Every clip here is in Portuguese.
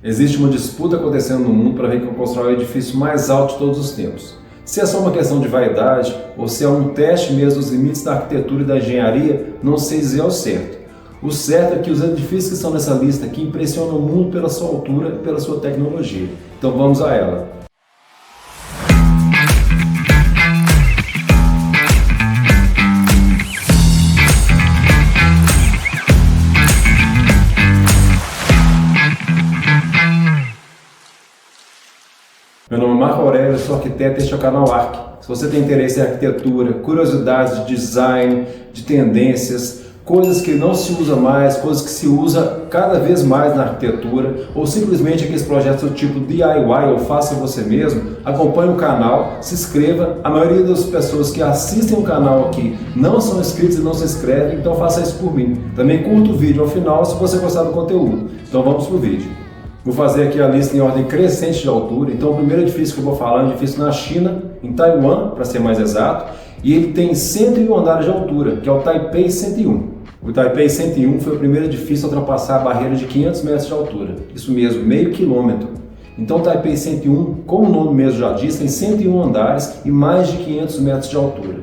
Existe uma disputa acontecendo no mundo para ver quem constrói o edifício mais alto de todos os tempos. Se é só uma questão de vaidade ou se é um teste mesmo dos limites da arquitetura e da engenharia, não sei dizer ao certo. O certo é que os edifícios que estão nessa lista aqui impressionam o mundo pela sua altura e pela sua tecnologia. Então vamos a ela. Meu nome é Marco Aurélio, sou arquiteto e este é o canal Arq. Se você tem interesse em arquitetura, curiosidades de design, de tendências, coisas que não se usa mais, coisas que se usa cada vez mais na arquitetura, ou simplesmente aqueles projetos do tipo DIY ou faça você mesmo, acompanhe o canal, se inscreva. A maioria das pessoas que assistem o canal aqui não são inscritos e não se inscrevem, então faça isso por mim. Também curta o vídeo ao final se você gostar do conteúdo. Então vamos para o vídeo. Vou fazer aqui a lista em ordem crescente de altura. Então o primeiro edifício que eu vou falar é um edifício na China, em Taiwan, para ser mais exato, e ele tem 101 andares de altura, que é o Taipei 101. O Taipei 101 foi o primeiro edifício a ultrapassar a barreira de 500 metros de altura, isso mesmo, meio quilômetro. Então o Taipei 101, como o nome mesmo já diz, tem 101 andares e mais de 500 metros de altura.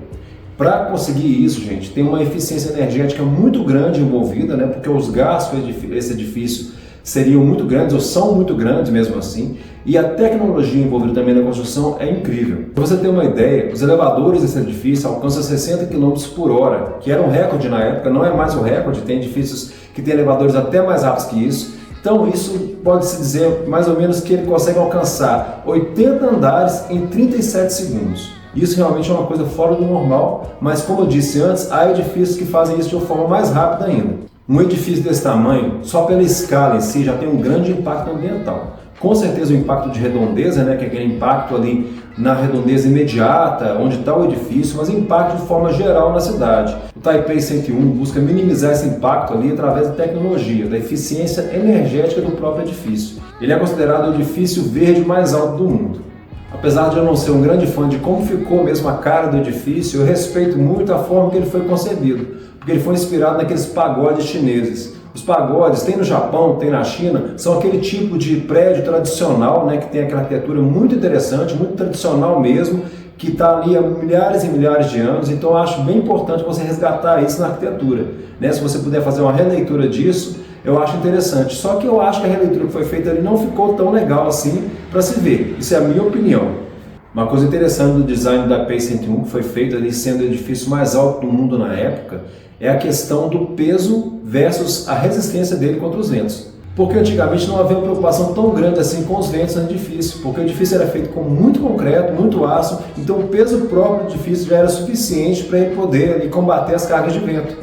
Para conseguir isso, gente, tem uma eficiência energética muito grande envolvida, né, porque os gastos desse edifício seriam muito grandes, ou são muito grandes mesmo assim, e a tecnologia envolvida também na construção é incrível. Para você ter uma ideia, os elevadores desse edifício alcançam 60 km por hora, que era um recorde na época, não é mais o recorde, tem edifícios que têm elevadores até mais rápidos que isso. Então isso pode-se dizer mais ou menos que ele consegue alcançar 80 andares em 37 segundos. Isso realmente é uma coisa fora do normal, mas como eu disse antes, há edifícios que fazem isso de uma forma mais rápida ainda. Um edifício desse tamanho, só pela escala em si, já tem um grande impacto ambiental. Com certeza o impacto de redondeza, né, que é aquele impacto ali na redondeza imediata, onde está o edifício, mas impacto de forma geral na cidade. O Taipei 101 busca minimizar esse impacto ali através da tecnologia, da eficiência energética do próprio edifício. Ele é considerado o edifício verde mais alto do mundo. Apesar de eu não ser um grande fã de como ficou mesmo a cara do edifício, eu respeito muito a forma que ele foi concebido, porque ele foi inspirado naqueles pagodes chineses. Os pagodes, tem no Japão, tem na China, são aquele tipo de prédio tradicional, né, que tem aquela arquitetura muito interessante, muito tradicional mesmo, que está ali há milhares e milhares de anos. Então eu acho bem importante você resgatar isso na arquitetura, né? Se você puder fazer uma releitura disso, eu acho interessante. Só que eu acho que a releitura que foi feita ali não ficou tão legal assim para se ver. Isso é a minha opinião. Uma coisa interessante do design do Taipei 101, que foi feito ali sendo o edifício mais alto do mundo na época, é a questão do peso versus a resistência dele contra os ventos. Porque antigamente não havia uma preocupação tão grande assim com os ventos no edifício, porque o edifício era feito com muito concreto, muito aço, então o peso próprio do edifício já era suficiente para ele poder ali combater as cargas de vento.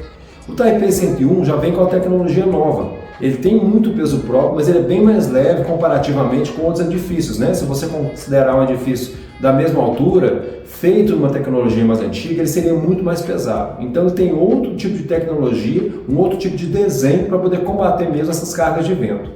O Taipei 101 já vem com a tecnologia nova. Ele tem muito peso próprio, mas ele é bem mais leve comparativamente com outros edifícios, né? Se você considerar um edifício da mesma altura, feito numa tecnologia mais antiga, ele seria muito mais pesado. Então ele tem outro tipo de tecnologia, um outro tipo de desenho para poder combater mesmo essas cargas de vento.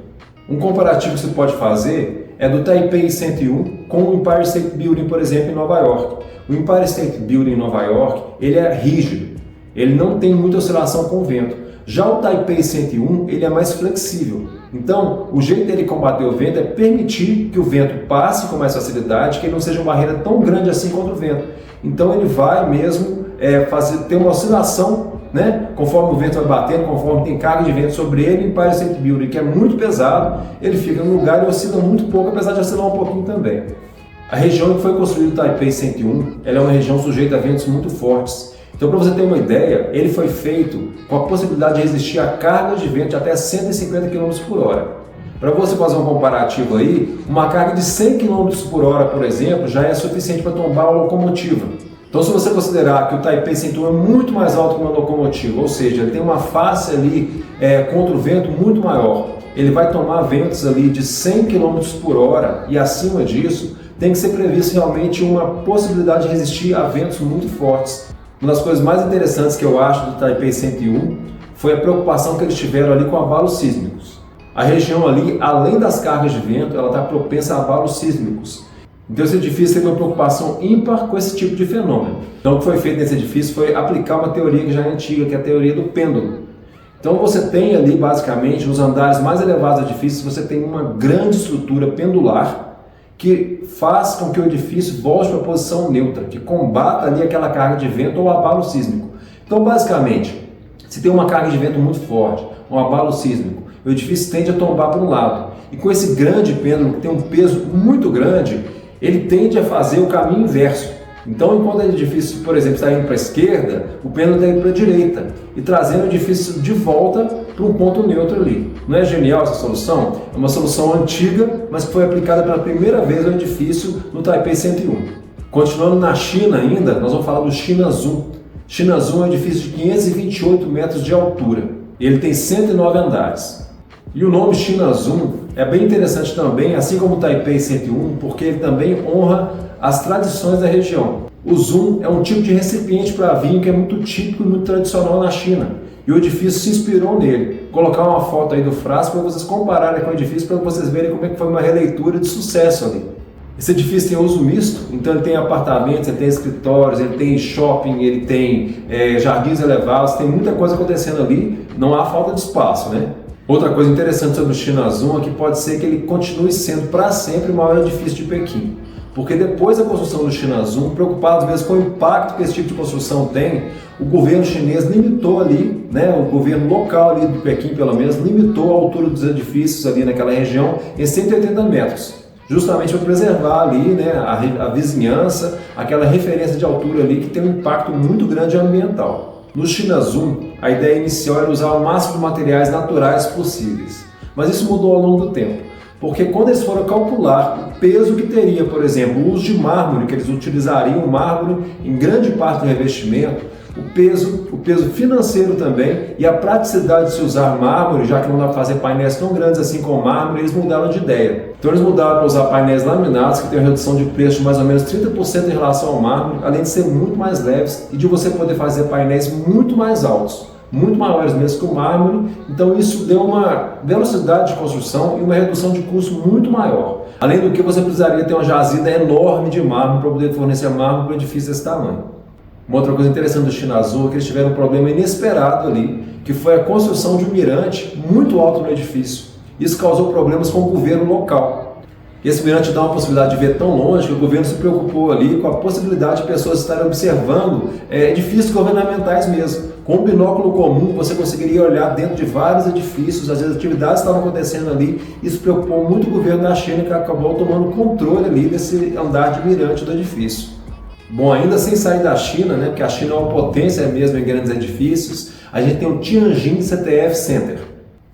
Um comparativo que você pode fazer é do Taipei 101 com o Empire State Building, por exemplo, em Nova York. O Empire State Building em Nova York, ele é rígido, ele não tem muita oscilação com o vento. Já o Taipei 101, ele é mais flexível. Então, o jeito dele combater o vento é permitir que o vento passe com mais facilidade, que ele não seja uma barreira tão grande assim contra o vento. Então, ele vai mesmo ter uma oscilação, né? Conforme o vento vai batendo, conforme tem carga de vento sobre ele. O Empire State Building, que é muito pesado, ele fica no lugar e oscila muito pouco, apesar de oscilar um pouquinho também. A região que foi construído o Taipei 101, ela é uma região sujeita a ventos muito fortes. Então, para você ter uma ideia, ele foi feito com a possibilidade de resistir a carga de vento de até 150 km por hora. Para você fazer um comparativo aí, uma carga de 100 km por hora, por exemplo, já é suficiente para tombar uma locomotiva. Então, se você considerar que o Taipei 101 é muito mais alto que uma locomotiva, ou seja, ele tem uma face ali contra o vento muito maior, ele vai tomar ventos ali de 100 km por hora e acima disso, tem que ser previsto realmente uma possibilidade de resistir a ventos muito fortes. Uma das coisas mais interessantes que eu acho do Taipei 101 foi a preocupação que eles tiveram ali com abalos sísmicos. A região ali, além das cargas de vento, ela está propensa a abalos sísmicos. Então esse edifício teve uma preocupação ímpar com esse tipo de fenômeno. Então o que foi feito nesse edifício foi aplicar uma teoria que já é antiga, que é a teoria do pêndulo. Então você tem ali basicamente nos andares mais elevados do edifício, você tem uma grande estrutura pendular que faz com que o edifício volte para a posição neutra, que combata ali aquela carga de vento ou abalo sísmico. Então basicamente, se tem uma carga de vento muito forte, um abalo sísmico, o edifício tende a tombar para um lado. E com esse grande pêndulo que tem um peso muito grande, ele tende a fazer o caminho inverso. Então, enquanto o edifício, por exemplo, está indo para a esquerda, o pêndulo está indo para a direita e trazendo o edifício de volta para um ponto neutro ali. Não é genial essa solução? É uma solução antiga, mas que foi aplicada pela primeira vez no edifício no Taipei 101. Continuando na China ainda, nós vamos falar do Chinazun. Chinazun é um edifício de 528 metros de altura. Ele tem 109 andares. E o nome Chinazun é bem interessante também, assim como o Taipei 101, porque ele também honra as tradições da região. O Zun é um tipo de recipiente para vinho que é muito típico e muito tradicional na China. E o edifício se inspirou nele. Vou colocar uma foto aí do frasco para vocês compararem com o edifício, para vocês verem como é que foi uma releitura de sucesso ali. Esse edifício tem uso misto, então ele tem apartamentos, ele tem escritórios, ele tem shopping, ele tem jardins elevados, tem muita coisa acontecendo ali, não há falta de espaço, né? Outra coisa interessante sobre o Chinazun é que pode ser que ele continue sendo para sempre o maior edifício de Pequim. Porque depois da construção do Chinazun, preocupado às vezes com o impacto que esse tipo de construção tem, o governo chinês limitou ali, né, o governo local ali de Pequim pelo menos, limitou a altura dos edifícios ali naquela região em 180 metros. Justamente para preservar ali, né, a vizinhança, aquela referência de altura ali que tem um impacto muito grande ambiental. No Chinazun, a ideia inicial era usar o máximo de materiais naturais possíveis, mas isso mudou ao longo do tempo. Porque quando eles foram calcular o peso que teria, por exemplo, o uso de mármore, que eles utilizariam o mármore em grande parte do revestimento, o peso financeiro também e a praticidade de se usar mármore, já que não dá para fazer painéis tão grandes assim com mármore, eles mudaram de ideia. Então eles mudaram para usar painéis laminados, que tem uma redução de preço de mais ou menos 30% em relação ao mármore, além de ser muito mais leves e de você poder fazer painéis muito mais altos, muito maiores mesmo que o mármore, então isso deu uma velocidade de construção e uma redução de custo muito maior. Além do que você precisaria ter uma jazida enorme de mármore para poder fornecer mármore para um edifício desse tamanho. Uma outra coisa interessante do Chinazun é que eles tiveram um problema inesperado ali, que foi a construção de um mirante muito alto no edifício. Isso causou problemas com o governo local. Esse mirante dá uma possibilidade de ver tão longe que o governo se preocupou ali com a possibilidade de pessoas estarem observando edifícios governamentais mesmo. Com um binóculo comum você conseguiria olhar dentro de vários edifícios, às vezes atividades estavam acontecendo ali. Isso preocupou muito o governo da China, que acabou tomando controle ali desse andar de mirante do edifício. Bom, ainda sem sair da China, né, porque a China é uma potência mesmo em grandes edifícios, a gente tem o Tianjin CTF Center.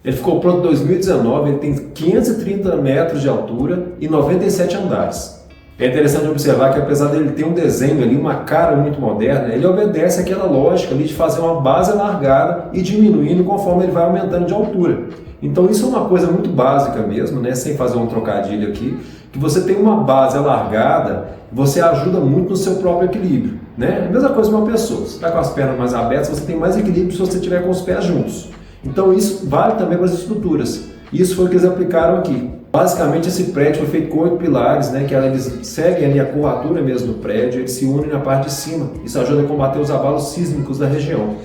Ele ficou pronto em 2019, ele tem 530 metros de altura e 97 andares. É interessante observar que apesar dele ter um desenho ali, uma cara muito moderna, ele obedece àquela lógica ali de fazer uma base alargada e diminuindo conforme ele vai aumentando de altura. Então isso é uma coisa muito básica mesmo, né, sem fazer um trocadilho aqui, que você tem uma base alargada, você ajuda muito no seu próprio equilíbrio, né? A mesma coisa que uma pessoa, você está com as pernas mais abertas, você tem mais equilíbrio se você estiver com os pés juntos. Então isso vale também para as estruturas. Isso foi o que eles aplicaram aqui. Basicamente esse prédio foi feito com 8 pilares, né, que eles seguem ali a curvatura mesmo do prédio, eles se unem na parte de cima. Isso ajuda a combater os abalos sísmicos da região.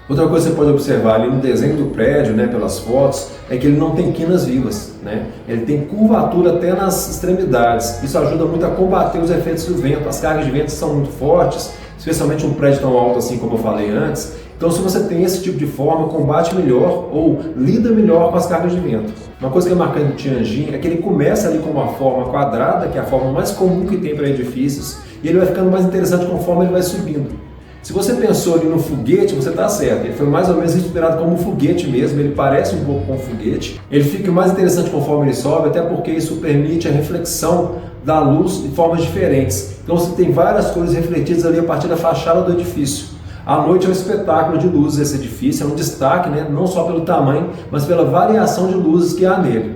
Outra coisa que você pode observar ali no desenho do prédio, né, pelas fotos, é que ele não tem quinas vivas, né? Ele tem curvatura até nas extremidades. Isso ajuda muito a combater os efeitos do vento. As cargas de vento são muito fortes, especialmente um prédio tão alto assim como eu falei antes. Então se você tem esse tipo de forma, combate melhor ou lida melhor com as cargas de vento. Uma coisa que é marcante do Tianjin é que ele começa ali com uma forma quadrada, que é a forma mais comum que tem para edifícios, e ele vai ficando mais interessante conforme ele vai subindo. Se você pensou ali no foguete, você está certo. Ele foi mais ou menos inspirado como um foguete mesmo, ele parece um pouco com um foguete. Ele fica mais interessante conforme ele sobe, até porque isso permite a reflexão da luz de formas diferentes. Então você tem várias cores refletidas ali a partir da fachada do edifício. À noite é um espetáculo de luzes esse edifício, é um destaque, né? Não só pelo tamanho, mas pela variação de luzes que há nele.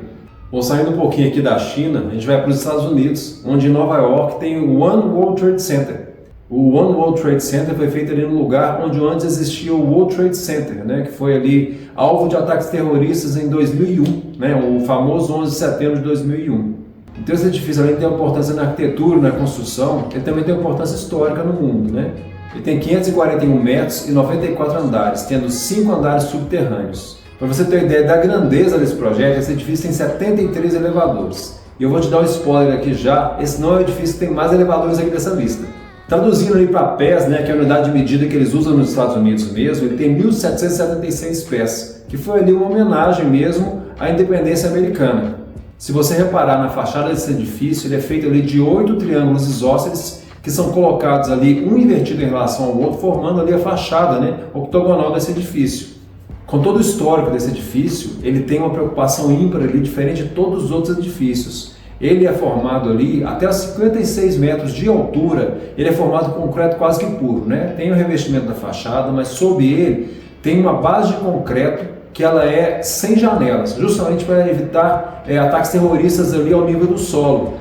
Bom, saindo um pouquinho aqui da China, a gente vai para os Estados Unidos, onde em Nova York tem o One World Trade Center. O One World Trade Center foi feito ali no lugar onde antes existia o World Trade Center, né, que foi ali alvo de ataques terroristas em 2001, né, o famoso 11 de setembro de 2001. Então esse edifício, além de ter importância na arquitetura, na construção, ele também tem importância histórica no mundo, né? Ele tem 541 metros e 94 andares, tendo 5 andares subterrâneos. Para você ter ideia da grandeza desse projeto, esse edifício tem 73 elevadores. E eu vou te dar um spoiler aqui já, esse não é o edifício que tem mais elevadores aqui dessa lista. Traduzindo ali para pés, né, que é a unidade de medida que eles usam nos Estados Unidos mesmo, ele tem 1.776 pés, que foi ali uma homenagem mesmo à independência americana. Se você reparar na fachada desse edifício, ele é feito ali de 8 triângulos isósceles, que são colocados ali um invertido em relação ao outro, formando ali a fachada, né, octogonal desse edifício. Com todo o histórico desse edifício, ele tem uma preocupação ímpar ali, diferente de todos os outros edifícios. Ele é formado ali até os 56 metros de altura, ele é formado com concreto quase que puro, né? Tem o revestimento da fachada, mas sob ele tem uma base de concreto que ela é sem janelas, justamente para evitar ataques terroristas ali ao nível do solo.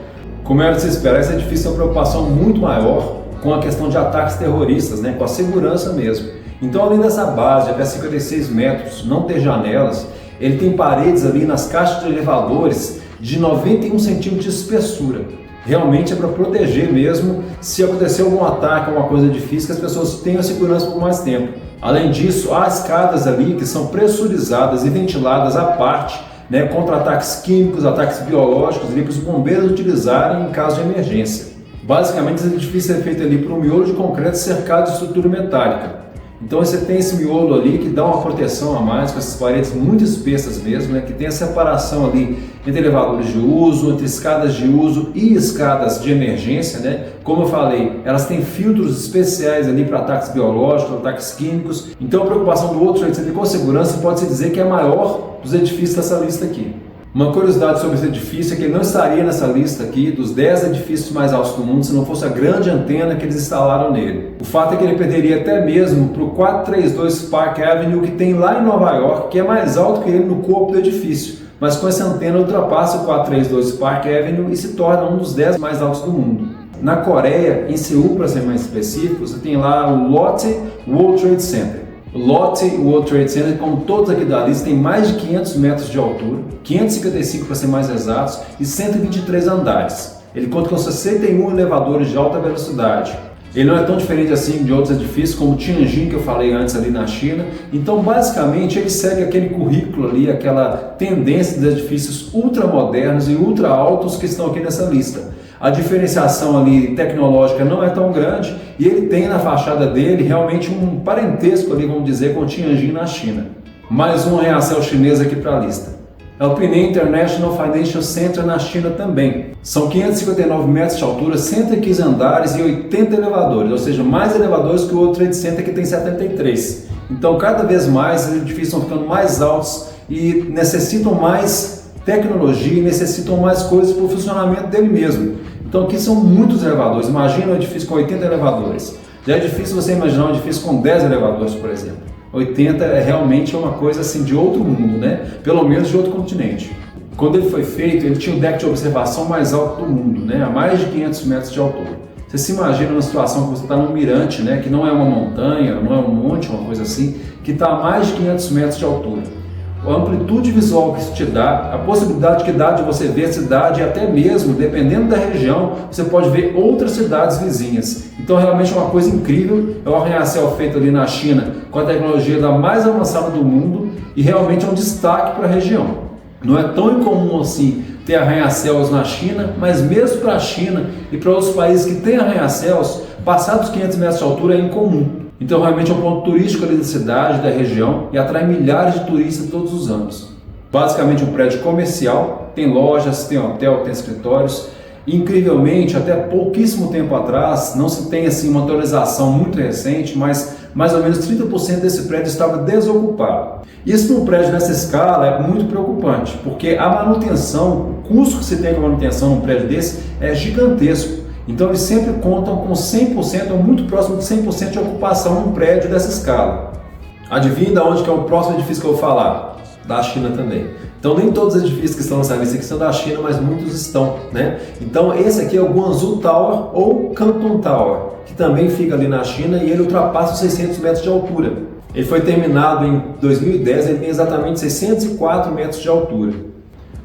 Como era de se esperar, esse edifício tem uma preocupação muito maior com a questão de ataques terroristas, né? Com a segurança mesmo. Então, além dessa base de até 56 metros, não ter janelas, ele tem paredes ali nas caixas de elevadores de 91 centímetros de espessura. Realmente é para proteger mesmo, se acontecer algum ataque, alguma coisa difícil, que as pessoas tenham segurança por mais tempo. Além disso, há escadas ali que são pressurizadas e ventiladas à parte, né, contra ataques químicos, ataques biológicos, ali, para os bombeiros utilizarem em caso de emergência. Basicamente, esse edifício é feito ali por um miolo de concreto cercado de estrutura metálica. Então você tem esse miolo ali que dá uma proteção a mais, com essas paredes muito espessas mesmo, né, que tem a separação ali entre elevadores de uso, entre escadas de uso e escadas de emergência, né? Como eu falei, elas têm filtros especiais ali para ataques biológicos, ataques químicos. Então a preocupação do World Trade Center com segurança pode-se dizer que é a maior dos edifícios dessa lista aqui. Uma curiosidade sobre esse edifício é que ele não estaria nessa lista aqui dos 10 edifícios mais altos do mundo se não fosse a grande antena que eles instalaram nele. O fato é que ele perderia até mesmo para o 432 Park Avenue que tem lá em Nova York, que é mais alto que ele no corpo do edifício, mas com essa antena ultrapassa o 432 Park Avenue e se torna um dos 10 mais altos do mundo. Na Coreia, em Seul, para ser mais específico, você tem lá o Lotte World Trade Center. O Lotte World Trade Center, como todos aqui da lista, tem mais de 500 metros de altura, 555 para ser mais exatos, e 123 andares. Ele conta com 61 elevadores de alta velocidade. Ele não é tão diferente assim de outros edifícios, como Tianjin, que eu falei antes ali na China. Então, basicamente, ele segue aquele currículo ali, aquela tendência dos edifícios ultramodernos e ultra altos que estão aqui nessa lista. A diferenciação ali tecnológica não é tão grande e ele tem na fachada dele realmente um parentesco ali, vamos dizer, com o Tianjin na China. Mais um arranha-céu chinês aqui para a lista. É o Pinei International Financial Center na China também. São 559 metros de altura, 115 andares e 80 elevadores, ou seja, mais elevadores que o World Trade Center que tem 73. Então cada vez mais os edifícios estão ficando mais altos e necessitam mais tecnologia e necessitam mais coisas para o funcionamento dele mesmo. Então aqui são muitos elevadores, imagina um edifício com 80 elevadores. Já é difícil você imaginar um edifício com 10 elevadores, por exemplo. 80 é realmente uma coisa assim de outro mundo, né? Pelo menos de outro continente. Quando ele foi feito, ele tinha o deck de observação mais alto do mundo, né? A mais de 500 metros de altura. Você se imagina uma situação que você está num mirante, né? Que não é uma montanha, não é um monte, uma coisa assim, que está a mais de 500 metros de altura. A amplitude visual que isso te dá, a possibilidade que dá de você ver a cidade e até mesmo, dependendo da região, você pode ver outras cidades vizinhas. Então realmente é uma coisa incrível, é um arranha-céu feito ali na China com a tecnologia da mais avançada do mundo e realmente é um destaque para a região. Não é tão incomum assim ter arranha-céus na China, mas mesmo para a China e para outros países que têm arranha-céus, passar dos 500 metros de altura é incomum. Então realmente é um ponto turístico ali da cidade, da região e atrai milhares de turistas todos os anos. Basicamente um prédio comercial, tem lojas, tem hotel, tem escritórios. E, incrivelmente, até pouquíssimo tempo atrás, não se tem assim uma atualização muito recente, mas mais ou menos 30% desse prédio estava desocupado. Isso num prédio nessa escala é muito preocupante, porque a manutenção, o custo que se tem com a manutenção num prédio desse é gigantesco. Então eles sempre contam com 100% ou muito próximo de 100% de ocupação num prédio dessa escala. Adivinha de onde que é o próximo edifício que eu vou falar? Da China também. Então nem todos os edifícios que estão nessa lista aqui são da China, mas muitos estão, né? Então esse aqui é o Guangzhou Tower ou Canton Tower, que também fica ali na China e ele ultrapassa os 600 metros de altura. Ele foi terminado em 2010, ele tem exatamente 604 metros de altura.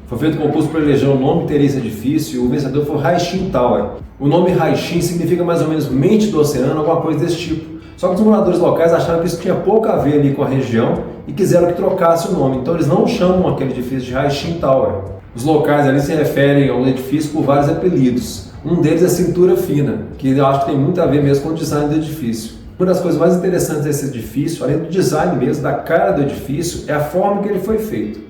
Foi feito concurso para eleger o nome que teria esse edifício e o vencedor foi Haixin Tower. O nome Haixin significa mais ou menos mente do oceano, alguma coisa desse tipo. Só que os moradores locais acharam que isso tinha pouco a ver ali com a região e quiseram que trocasse o nome. Então eles não chamam aquele edifício de Haixin Tower. Os locais ali se referem ao edifício por vários apelidos. Um deles é Cintura Fina, que eu acho que tem muito a ver mesmo com o design do edifício. Uma das coisas mais interessantes desse edifício, além do design mesmo, da cara do edifício, é a forma que ele foi feito.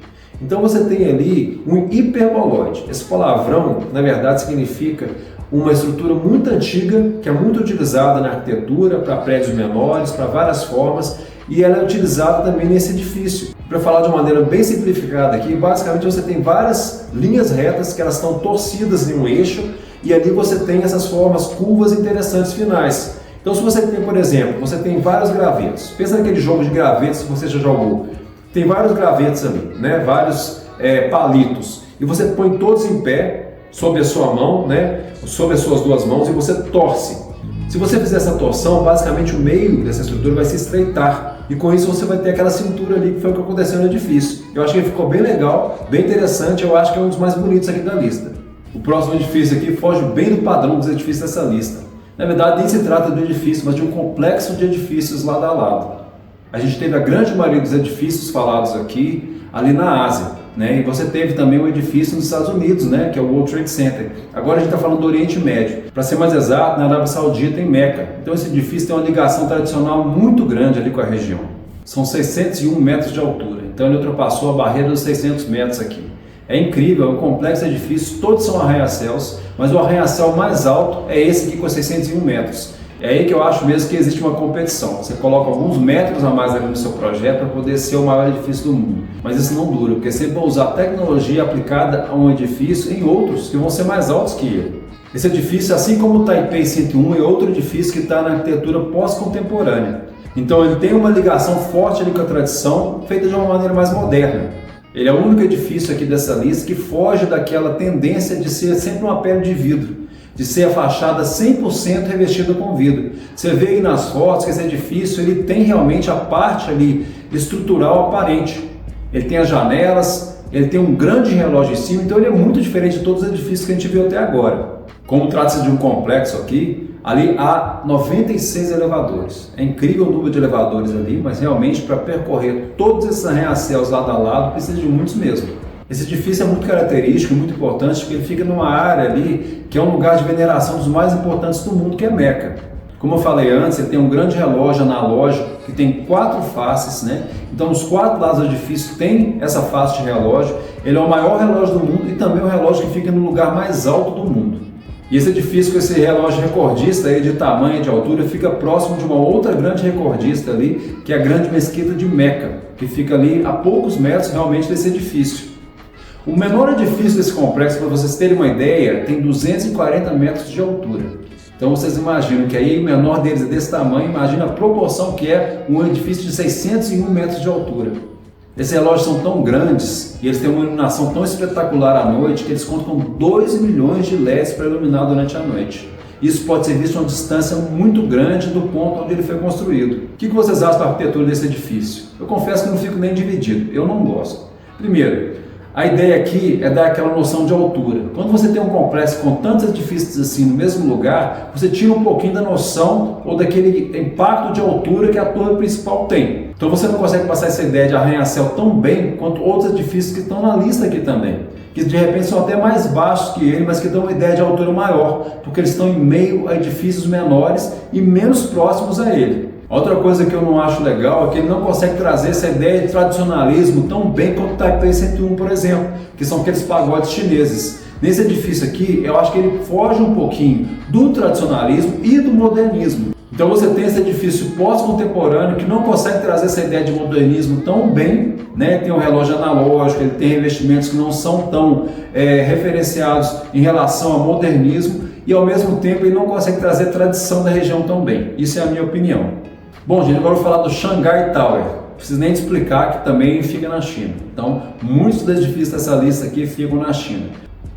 Então você tem ali um hiperboloide. Esse palavrão, na verdade, significa uma estrutura muito antiga, que é muito utilizada na arquitetura, para prédios menores, para várias formas, e ela é utilizada também nesse edifício. Para falar de uma maneira bem simplificada aqui, basicamente você tem várias linhas retas que elas estão torcidas em um eixo, e ali você tem essas formas curvas interessantes finais. Então se você tem, por exemplo, você tem vários gravetos, pensa naquele jogo de gravetos que você já jogou, tem vários gravetos ali, né? Vários palitos, e você põe todos em pé, sob a sua mão, né? Sob as suas duas mãos, e você torce. Se você fizer essa torção, basicamente o meio dessa estrutura vai se estreitar, e com isso você vai ter aquela cintura ali que foi o que aconteceu no edifício. Eu acho que ele ficou bem legal, bem interessante, eu acho que é um dos mais bonitos aqui da lista. O próximo edifício aqui foge bem do padrão dos edifícios dessa lista. Na verdade, nem se trata do edifício, mas de um complexo de edifícios lado a lado. A gente teve a grande maioria dos edifícios falados aqui, ali na Ásia, né? E você teve também um edifício nos Estados Unidos, né? Que é o World Trade Center. Agora a gente está falando do Oriente Médio. Para ser mais exato, na Arábia Saudita, em Meca. Então esse edifício tem uma ligação tradicional muito grande ali com a região. São 601 metros de altura, então ele ultrapassou a barreira dos 600 metros aqui. É incrível, é um complexo edifício, todos são arranha-céus, mas o arranha-céu mais alto é esse aqui com 601 metros. É aí que eu acho mesmo que existe uma competição. Você coloca alguns metros a mais ali no seu projeto para poder ser o maior edifício do mundo. Mas isso não dura, porque você vai usar tecnologia aplicada a um edifício em outros que vão ser mais altos que ele. Esse edifício, assim como o Taipei 101, é outro edifício que está na arquitetura pós-contemporânea. Então ele tem uma ligação forte ali com a tradição, feita de uma maneira mais moderna. Ele é o único edifício aqui dessa lista que foge daquela tendência de ser sempre uma pele de vidro, de ser a fachada 100% revestida com vidro. Você vê aí nas fotos que esse edifício ele tem realmente a parte ali estrutural aparente. Ele tem as janelas, ele tem um grande relógio em cima, então ele é muito diferente de todos os edifícios que a gente viu até agora. Como trata-se de um complexo aqui, ali há 96 elevadores. É incrível o número de elevadores ali, mas realmente para percorrer todos esses arranha-céus lado a lado precisa de muitos mesmo. Esse edifício é muito característico, muito importante, porque ele fica numa área ali que é um lugar de veneração dos mais importantes do mundo, que é Meca. Como eu falei antes, ele tem um grande relógio analógico que tem 4 faces, né? Então, os 4 lados do edifício tem essa face de relógio. Ele é o maior relógio do mundo e também o relógio que fica no lugar mais alto do mundo. E esse edifício com esse relógio recordista aí de tamanho e de altura fica próximo de uma outra grande recordista ali, que é a Grande Mesquita de Meca, que fica ali a poucos metros realmente desse edifício. O menor edifício desse complexo, para vocês terem uma ideia, tem 240 metros de altura. Então vocês imaginam que aí o menor deles é desse tamanho, imagina a proporção que é um edifício de 601 metros de altura. Esses relógios são tão grandes e eles têm uma iluminação tão espetacular à noite que eles contam com 2 milhões de LEDs para iluminar durante a noite. Isso pode ser visto a uma distância muito grande do ponto onde ele foi construído. O que vocês acham da arquitetura desse edifício? Eu confesso que não fico nem dividido, eu não gosto. Primeiro, a ideia aqui é dar aquela noção de altura. Quando você tem um complexo com tantos edifícios assim no mesmo lugar, você tira um pouquinho da noção ou daquele impacto de altura que a torre principal tem. Então você não consegue passar essa ideia de arranha-céu tão bem quanto outros edifícios que estão na lista aqui também, que de repente são até mais baixos que ele, mas que dão uma ideia de altura maior, porque eles estão em meio a edifícios menores e menos próximos a ele. Outra coisa que eu não acho legal é que ele não consegue trazer essa ideia de tradicionalismo tão bem quanto o Taipei 101, por exemplo, que são aqueles pagodes chineses. Nesse edifício aqui, eu acho que ele foge um pouquinho do tradicionalismo e do modernismo. Então você tem esse edifício pós-contemporâneo que não consegue trazer essa ideia de modernismo tão bem, né? Tem um relógio analógico, ele tem revestimentos que não são tão referenciados em relação ao modernismo e ao mesmo tempo ele não consegue trazer tradição da região tão bem. Isso é a minha opinião. Bom, gente, agora eu vou falar do Shanghai Tower. Não preciso nem te explicar que também fica na China. Então, muitos dos edifícios dessa lista aqui ficam na China.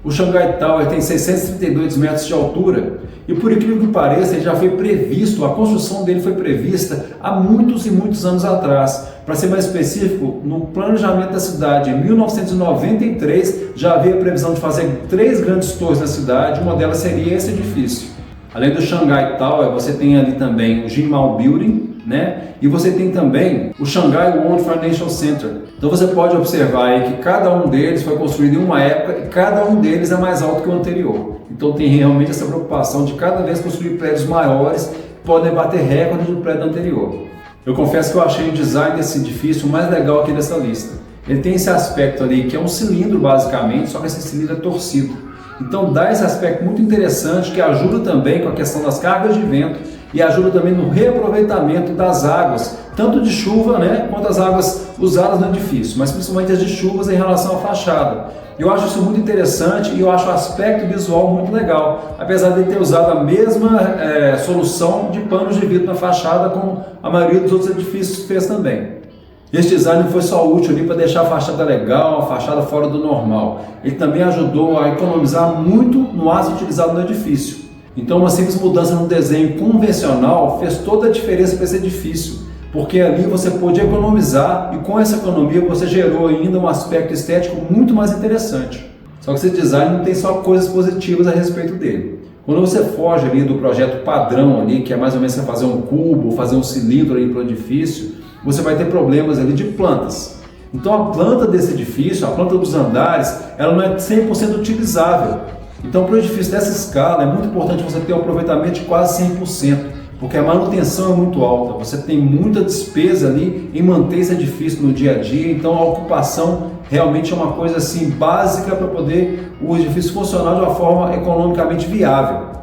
O Shanghai Tower tem 632 metros de altura e, por incrível que pareça, ele já foi previsto, a construção dele foi prevista há muitos e muitos anos atrás. Para ser mais específico, no planejamento da cidade, em 1993, já havia a previsão de fazer 3 grandes torres na cidade, uma delas seria esse edifício. Além do Shanghai Tower, você tem ali também o Jinmao Building, né? E você tem também o Shanghai World Financial Center. Então você pode observar aí que cada um deles foi construído em uma época e cada um deles é mais alto que o anterior. Então tem realmente essa preocupação de cada vez construir prédios maiores que podem bater recorde do prédio anterior. Eu confesso que eu achei o design desse edifício mais legal aqui dessa lista. Ele tem esse aspecto ali que é um cilindro basicamente, só que esse cilindro é torcido. Então dá esse aspecto muito interessante que ajuda também com a questão das cargas de vento e ajuda também no reaproveitamento das águas, tanto de chuva, né, quanto as águas usadas no edifício, mas principalmente as de chuvas em relação à fachada. Eu acho isso muito interessante e eu acho o aspecto visual muito legal, apesar de ter usado a mesma solução de panos de vidro na fachada como a maioria dos outros edifícios fez também. Este design não foi só útil ali para deixar a fachada legal, a fachada fora do normal. Ele também ajudou a economizar muito no aço utilizado no edifício. Então uma simples mudança no desenho convencional fez toda a diferença para esse edifício, porque ali você pôde economizar e com essa economia você gerou ainda um aspecto estético muito mais interessante. Só que esse design não tem só coisas positivas a respeito dele. Quando você foge ali do projeto padrão ali, que é mais ou menos você fazer um cubo, fazer um cilindro ali para o edifício, você vai ter problemas ali de plantas. Então a planta desse edifício, a planta dos andares, ela não é 100% utilizável. Então para um edifício dessa escala é muito importante você ter um aproveitamento de quase 100%, porque a manutenção é muito alta, você tem muita despesa ali em manter esse edifício no dia a dia, então a ocupação realmente é uma coisa assim básica para poder o edifício funcionar de uma forma economicamente viável.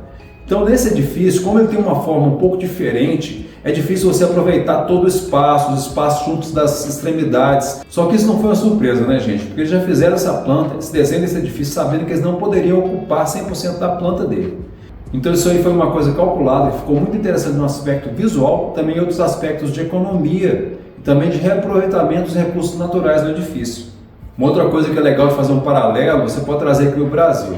Então nesse edifício, como ele tem uma forma um pouco diferente, é difícil você aproveitar todo o espaço, os espaços juntos das extremidades. Só que isso não foi uma surpresa, né, gente? Porque eles já fizeram essa planta, esse desenho desse edifício, sabendo que eles não poderiam ocupar 100% da planta dele. Então isso aí foi uma coisa calculada e ficou muito interessante no aspecto visual, também em outros aspectos de economia e também de reaproveitamento dos recursos naturais do edifício. Uma outra coisa que é legal de fazer um paralelo, você pode trazer aqui no Brasil.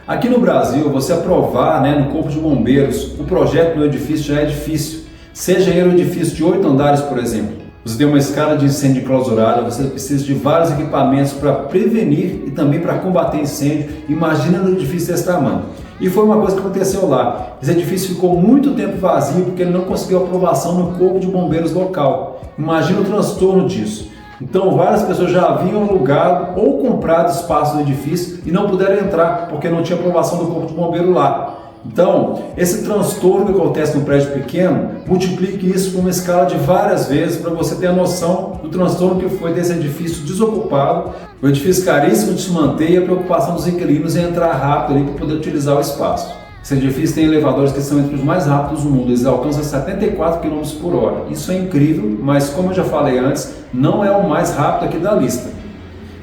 Aqui no Brasil, você aprovar, né, no Corpo de Bombeiros, o projeto do edifício já é difícil. Seja em um edifício de 8 andares, por exemplo, você tem uma escada de incêndio enclausurada, você precisa de vários equipamentos para prevenir e também para combater incêndio. Imagina no edifício desse tamanho. E foi uma coisa que aconteceu lá. Esse edifício ficou muito tempo vazio porque ele não conseguiu aprovação no Corpo de Bombeiros local. Imagina o transtorno disso. Então várias pessoas já haviam alugado ou comprado espaço no edifício e não puderam entrar porque não tinha aprovação do Corpo de Bombeiro lá. Então, esse transtorno que acontece no prédio pequeno, multiplique isso por uma escala de várias vezes para você ter a noção do transtorno que foi desse edifício desocupado, o edifício caríssimo de se manter e a preocupação dos inquilinos em entrar rápido ali para poder utilizar o espaço. Esse edifício tem elevadores que são entre os mais rápidos do mundo, eles alcançam 74 km por hora. Isso é incrível, mas como eu já falei antes, não é o mais rápido aqui da lista.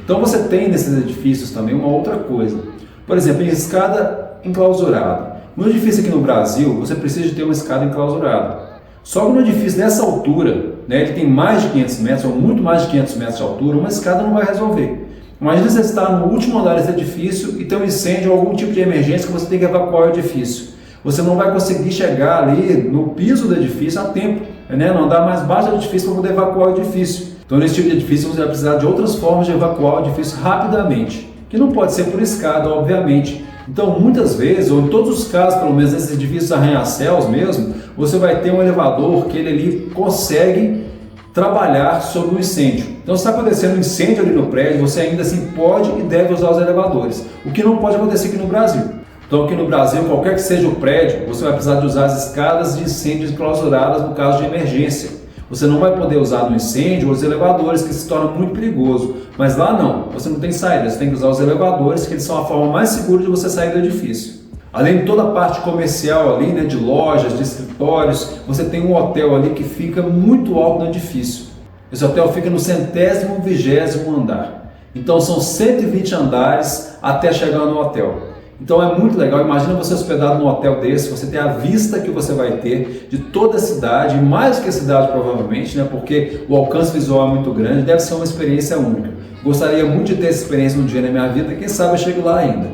Então você tem nesses edifícios também uma outra coisa. Por exemplo, em escada enclausurada. No edifício aqui no Brasil, você precisa de ter uma escada enclausurada. Só que no edifício dessa altura, né, ele tem mais de 500 metros, ou muito mais de 500 metros de altura, uma escada não vai resolver. Imagina você estar no último andar desse edifício e ter um incêndio ou algum tipo de emergência que você tem que evacuar o edifício. Você não vai conseguir chegar ali no piso do edifício a tempo, né, no andar mais baixo do edifício para poder evacuar o edifício. Então nesse tipo de edifício você vai precisar de outras formas de evacuar o edifício rapidamente, que não pode ser por escada, obviamente. Então, muitas vezes, ou em todos os casos, pelo menos nesses edifícios arranha-céus mesmo, você vai ter um elevador que ele ali consegue trabalhar sobre um incêndio. Então, se está acontecendo um incêndio ali no prédio, você ainda assim pode e deve usar os elevadores, o que não pode acontecer aqui no Brasil. Então, aqui no Brasil, qualquer que seja o prédio, você vai precisar de usar as escadas de incêndio enclausuradas no caso de emergência. Você não vai poder usar no incêndio os elevadores, que se torna muito perigoso. Mas lá não, você não tem saída, você tem que usar os elevadores, que eles são a forma mais segura de você sair do edifício. Além de toda a parte comercial ali, né, de lojas, de escritórios, você tem um hotel ali que fica muito alto no edifício. Esse hotel fica no 120º andar. Então são 120 andares até chegar no hotel. Então é muito legal, imagina você hospedado num hotel desse, você tem a vista que você vai ter de toda a cidade, mais que a cidade provavelmente, né, porque o alcance visual é muito grande, deve ser uma experiência única. Gostaria muito de ter essa experiência um dia na minha vida, quem sabe eu chego lá ainda.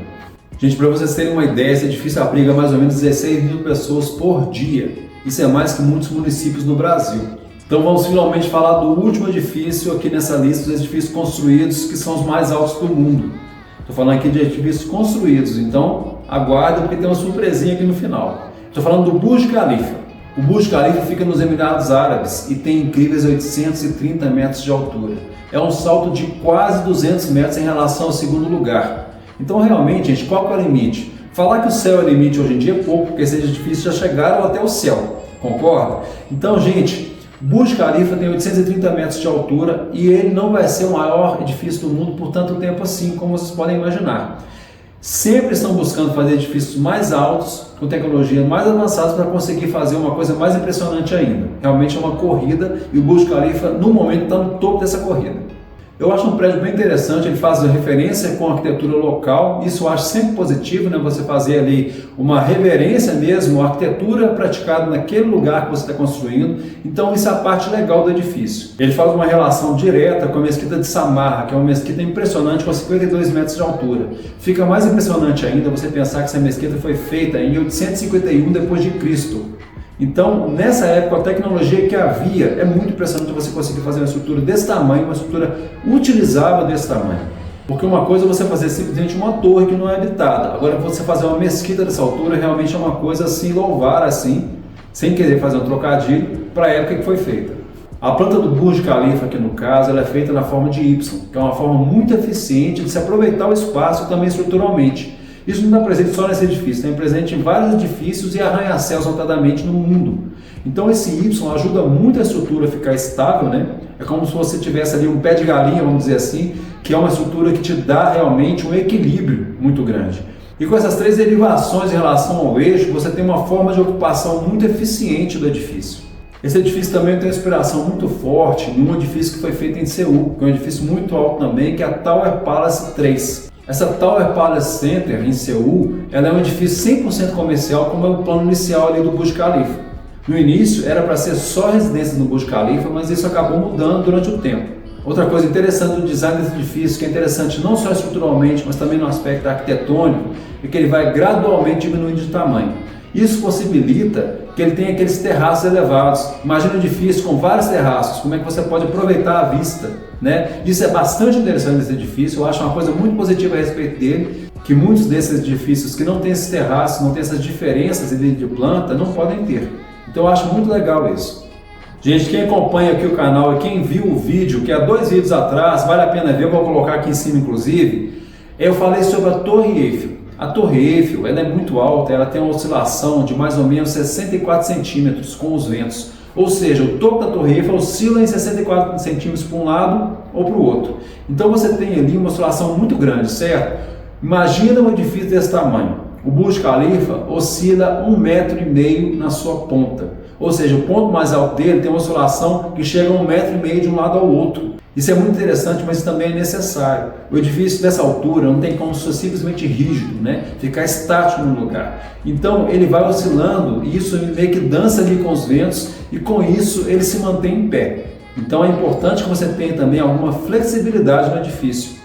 Gente, para vocês terem uma ideia, esse edifício abriga mais ou menos 16 mil pessoas por dia. Isso é mais que muitos municípios no Brasil. Então vamos finalmente falar do último edifício aqui nessa lista dos edifícios construídos, que são os mais altos do mundo. Estou falando aqui de edifícios construídos, então aguarda porque tem uma surpresinha aqui no final. Estou falando do Burj Khalifa. O Burj Khalifa fica nos Emirados Árabes e tem incríveis 830 metros de altura. É um salto de quase 200 metros em relação ao segundo lugar. Então realmente, gente, qual que é o limite? Falar que o céu é o limite hoje em dia é pouco, porque esses edifícios já chegaram até o céu, concorda? Então, gente, Burj Khalifa tem 830 metros de altura e ele não vai ser o maior edifício do mundo por tanto tempo assim, como vocês podem imaginar. Sempre estão buscando fazer edifícios mais altos, com tecnologias mais avançadas para conseguir fazer uma coisa mais impressionante ainda. Realmente é uma corrida e o Burj Khalifa, no momento, está no topo dessa corrida. Eu acho um prédio bem interessante, ele faz referência com a arquitetura local, isso eu acho sempre positivo, né? Você fazer ali uma reverência mesmo, a arquitetura praticada naquele lugar que você está construindo, então isso é a parte legal do edifício. Ele faz uma relação direta com a mesquita de Samarra, que é uma mesquita impressionante com 52 metros de altura. Fica mais impressionante ainda você pensar que essa mesquita foi feita em 851 d.C. Então, nessa época, a tecnologia que havia é muito impressionante você conseguir fazer uma estrutura desse tamanho, uma estrutura utilizável desse tamanho. Porque uma coisa é você fazer simplesmente uma torre que não é habitada. Agora, você fazer uma mesquita dessa altura realmente é uma coisa assim, louvar assim, sem querer fazer um trocadilho, para a época que foi feita. A planta do Burj Khalifa, aqui no caso, ela é feita na forma de Y, que é uma forma muito eficiente de se aproveitar o espaço também estruturalmente. Isso não está presente só nesse edifício, está presente em vários edifícios e arranha-céus notadamente no mundo. Então esse Y ajuda muito a estrutura a ficar estável, né? É como se você tivesse ali um pé de galinha, vamos dizer assim, que é uma estrutura que te dá realmente um equilíbrio muito grande. E com essas três derivações em relação ao eixo, você tem uma forma de ocupação muito eficiente do edifício. Esse edifício também tem uma inspiração muito forte em um edifício que foi feito em Seul, que é um edifício muito alto também, que é a Tower Palace 3. Essa Tower Palace Center em Seul, ela é um edifício 100% comercial, como é o plano inicial ali do Burj Khalifa. No início era para ser só residências no Burj Khalifa, mas isso acabou mudando durante o tempo. Outra coisa interessante do design desse edifício, que é interessante não só estruturalmente, mas também no aspecto arquitetônico, é que ele vai gradualmente diminuindo de tamanho. Isso possibilita que ele tenha aqueles terraços elevados. Imagina um edifício com vários terraços, como é que você pode aproveitar a vista, né? Isso é bastante interessante nesse edifício, eu acho uma coisa muito positiva a respeito dele, que muitos desses edifícios que não têm esses terraços, não têm essas diferenças de planta, não podem ter. Então eu acho muito legal isso. Gente, quem acompanha aqui o canal e quem viu o vídeo, que há 2 vídeos atrás, vale a pena ver, eu vou colocar aqui em cima inclusive, eu falei sobre a Torre Eiffel. A Torre Eiffel, ela é muito alta, ela tem uma oscilação de mais ou menos 64 centímetros com os ventos. Ou seja, o topo da Torre Eiffel oscila em 64 centímetros para um lado ou para o outro. Então você tem ali uma oscilação muito grande, certo? Imagina um edifício desse tamanho. O Burj Khalifa oscila 1,5 metro na sua ponta. Ou seja, o ponto mais alto dele tem uma oscilação que chega a 1,5 metro de um lado ao outro. Isso é muito interessante, mas também é necessário. O edifício dessa altura não tem como ser simplesmente rígido, né? Ficar estático no lugar. Então ele vai oscilando e isso meio que dança ali com os ventos e com isso ele se mantém em pé. Então é importante que você tenha também alguma flexibilidade no edifício.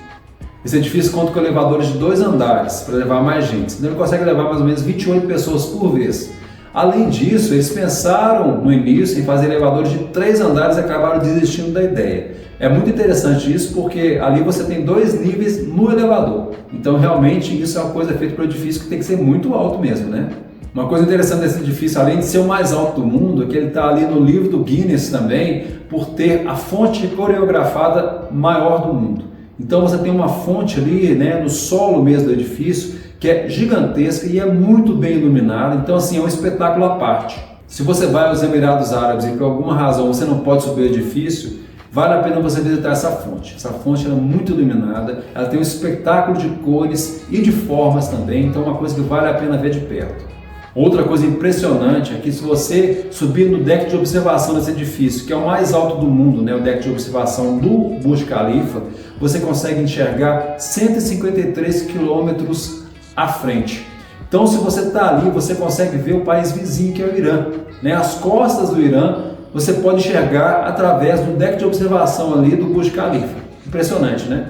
Esse edifício conta com elevadores de 2 andares para levar mais gente. Então ele consegue levar mais ou menos 28 pessoas por vez. Além disso, eles pensaram no início em fazer elevadores de 3 andares e acabaram desistindo da ideia. É muito interessante isso porque ali você tem 2 níveis no elevador. Então realmente isso é uma coisa feita para o edifício que tem que ser muito alto mesmo, né? Uma coisa interessante desse edifício, além de ser o mais alto do mundo, é que ele está ali no livro do Guinness também, por ter a fonte coreografada maior do mundo. Então você tem uma fonte ali, né, no solo mesmo do edifício, que é gigantesca e é muito bem iluminada, então assim, é um espetáculo à parte. Se você vai aos Emirados Árabes e por alguma razão você não pode subir o edifício, vale a pena você visitar essa fonte. Essa fonte é muito iluminada, ela tem um espetáculo de cores e de formas também, então é uma coisa que vale a pena ver de perto. Outra coisa impressionante é que se você subir no deck de observação desse edifício, que é o mais alto do mundo, né, o deck de observação do Burj Khalifa, você consegue enxergar 153 quilômetros à frente. Então se você está ali, você consegue ver o país vizinho que é o Irã, né? As costas do Irã você pode enxergar através do deck de observação ali do Burj Khalifa. Impressionante, né?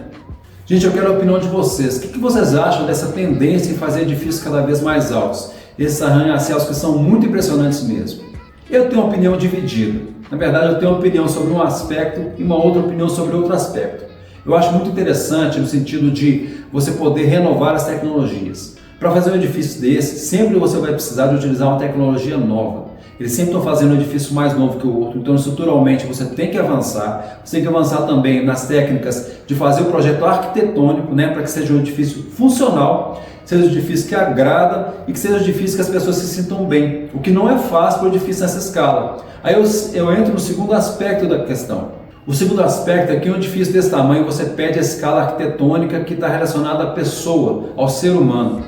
Gente, eu quero a opinião de vocês. O que vocês acham dessa tendência em fazer edifícios cada vez mais altos? Esses arranha-céus que são muito impressionantes mesmo. Eu tenho uma opinião dividida. Na verdade, eu tenho uma opinião sobre um aspecto e uma outra opinião sobre outro aspecto. Eu acho muito interessante no sentido de você poder renovar as tecnologias. Para fazer um edifício desse, sempre você vai precisar de utilizar uma tecnologia nova. Eles sempre estão fazendo um edifício mais novo que o outro, então estruturalmente você tem que avançar. Você tem que avançar também nas técnicas de fazer o projeto arquitetônico, né, para que seja um edifício funcional, seja um edifício que agrada e que seja um edifício que as pessoas se sintam bem, o que não é fácil para um edifício nessa escala. Aí eu entro no segundo aspecto da questão. O segundo aspecto é que um edifício desse tamanho você pede a escala arquitetônica que está relacionada à pessoa, ao ser humano.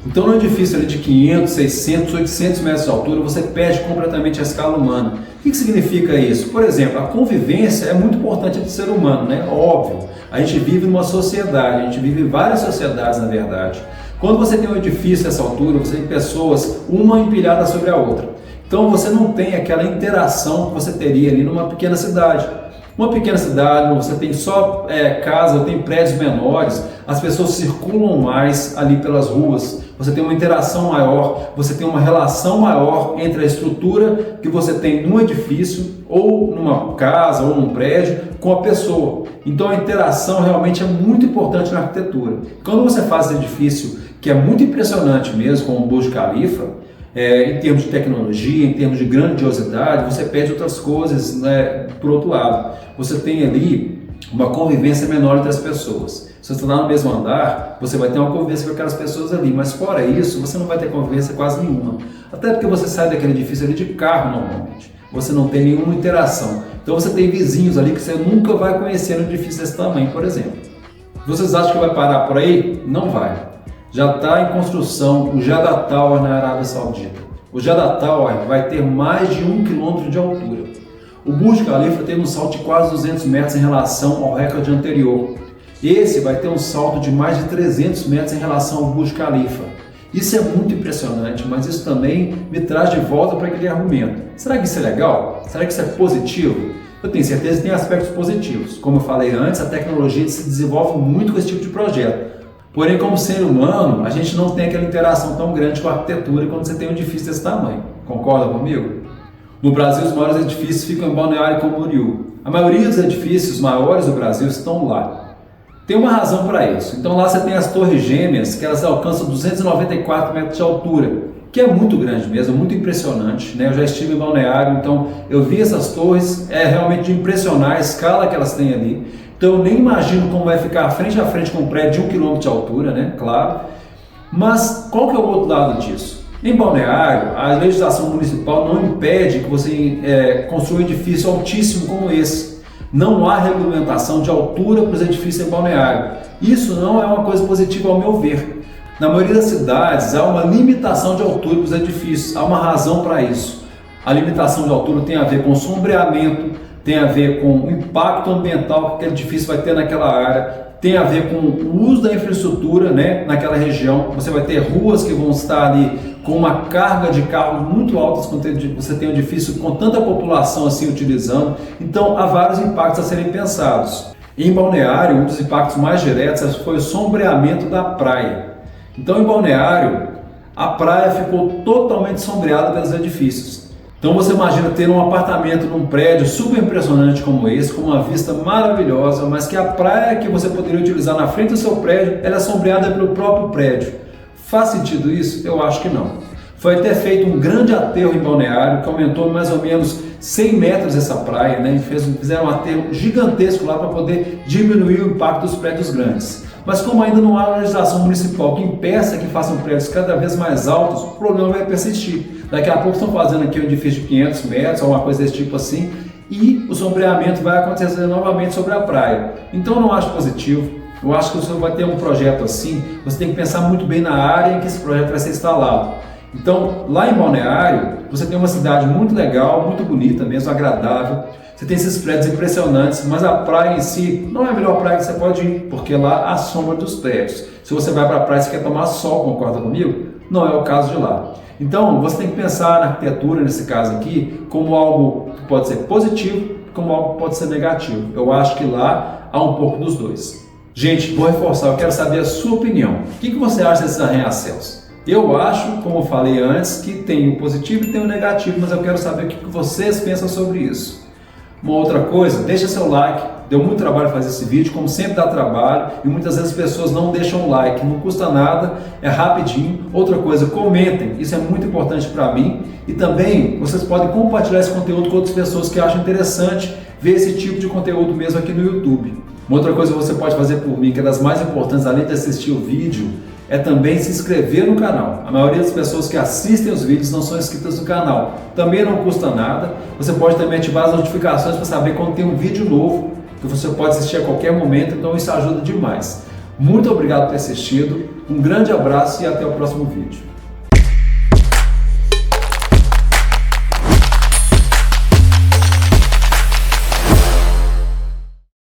Então, no edifício ali de 500, 600, 800 metros de altura, você perde completamente a escala humana. O que significa isso? Por exemplo, a convivência é muito importante do ser humano, né? Óbvio, a gente vive numa sociedade, a gente vive em várias sociedades, na verdade. Quando você tem um edifício dessa altura, você tem pessoas, uma empilhada sobre a outra. Então, você não tem aquela interação que você teria ali numa pequena cidade. Uma pequena cidade, você tem só casa, tem prédios menores, as pessoas circulam mais ali pelas ruas, você tem uma interação maior, você tem uma relação maior entre a estrutura que você tem num edifício, ou numa casa, ou num prédio, com a pessoa. Então a interação realmente é muito importante na arquitetura. Quando você faz esse edifício, que é muito impressionante mesmo, como o Burj Khalifa, em termos de tecnologia, em termos de grandiosidade, você perde outras coisas, né, por outro lado. Você tem ali uma convivência menor entre as pessoas. Se você está no mesmo andar, você vai ter uma convivência com aquelas pessoas ali, mas fora isso, você não vai ter convivência quase nenhuma. Até porque você sai daquele edifício ali de carro normalmente. Você não tem nenhuma interação. Então você tem vizinhos ali que você nunca vai conhecer no edifício desse tamanho, por exemplo. Vocês acham que vai parar por aí? Não vai. Já está em construção o Jeddah Tower na Arábia Saudita. O Jeddah Tower vai ter mais de 1 km de altura. O Burj Khalifa teve um salto de quase 200 metros em relação ao recorde anterior. Esse vai ter um salto de mais de 300 metros em relação ao Burj Khalifa. Isso é muito impressionante, mas isso também me traz de volta para aquele argumento. Será que isso é legal? Será que isso é positivo? Eu tenho certeza que tem aspectos positivos. Como eu falei antes, a tecnologia se desenvolve muito com esse tipo de projeto. Porém, como ser humano, a gente não tem aquela interação tão grande com a arquitetura quando você tem um edifício desse tamanho. Concorda comigo? No Brasil, os maiores edifícios ficam em Balneário Camboriú. A maioria dos edifícios maiores do Brasil estão lá. Tem uma razão para isso. Então lá você tem as Torres Gêmeas, que elas alcançam 294 metros de altura, que é muito grande mesmo, muito impressionante, né? Eu já estive em Balneário, então eu vi essas torres, é realmente de impressionar a escala que elas têm ali. Então eu nem imagino como vai ficar frente a frente com um prédio de 1 km de altura, né? Claro. Mas qual que é o outro lado disso? Em Balneário, a legislação municipal não impede que você construa um edifício altíssimo como esse. Não há regulamentação de altura para os edifícios em Balneário. Isso não é uma coisa positiva ao meu ver. Na maioria das cidades há uma limitação de altura para os edifícios, há uma razão para isso. A limitação de altura tem a ver com sombreamento, tem a ver com o impacto ambiental que aquele edifício vai ter naquela área, tem a ver com o uso da infraestrutura, né, naquela região. Você vai ter ruas que vão estar ali com uma carga de carros muito alta quando você tem um edifício com tanta população assim utilizando. Então há vários impactos a serem pensados. Em Balneário, um dos impactos mais diretos foi o sombreamento da praia. Então em Balneário, a praia ficou totalmente sombreada pelos edifícios. Então você imagina ter um apartamento num prédio super impressionante como esse, com uma vista maravilhosa, mas que a praia que você poderia utilizar na frente do seu prédio, ela é sombreada pelo próprio prédio. Faz sentido isso? Eu acho que não. Foi até feito um grande aterro em Balneário, que aumentou mais ou menos 100 metros essa praia, né? Fizeram um aterro gigantesco lá para poder diminuir o impacto dos prédios grandes. Mas como ainda não há legislação municipal que impeça que façam prédios cada vez mais altos, o problema vai persistir. Daqui a pouco estão fazendo aqui um edifício de 500 metros, ou uma coisa desse tipo assim, e o sombreamento vai acontecer novamente sobre a praia. Então eu não acho positivo. Eu acho que você vai ter um projeto assim, você tem que pensar muito bem na área em que esse projeto vai ser instalado. Então, lá em Balneário, você tem uma cidade muito legal, muito bonita mesmo, agradável. Você tem esses prédios impressionantes, mas a praia em si não é a melhor praia que você pode ir, porque lá há sombra dos prédios. Se você vai para a praia e quer tomar sol, concorda comigo? Não é o caso de lá. Então, você tem que pensar na arquitetura, nesse caso aqui, como algo que pode ser positivo, como algo que pode ser negativo. Eu acho que lá há um pouco dos dois. Gente, vou reforçar, eu quero saber a sua opinião. O que você acha desses arranha-céus? Eu acho, como eu falei antes, que tem o positivo e tem o negativo, mas eu quero saber o que vocês pensam sobre isso. Uma outra coisa, deixa seu like. Deu muito trabalho fazer esse vídeo, como sempre dá trabalho e muitas vezes as pessoas não deixam o like, não custa nada, é rapidinho. Outra coisa, comentem, isso é muito importante para mim e também vocês podem compartilhar esse conteúdo com outras pessoas que acham interessante ver esse tipo de conteúdo mesmo aqui no YouTube. Uma outra coisa que você pode fazer por mim, que é das mais importantes, além de assistir o vídeo, é também se inscrever no canal. A maioria das pessoas que assistem os vídeos não são inscritas no canal. Também não custa nada. Você pode também ativar as notificações para saber quando tem um vídeo novo, que você pode assistir a qualquer momento, então isso ajuda demais. Muito obrigado por ter assistido, um grande abraço e até o próximo vídeo.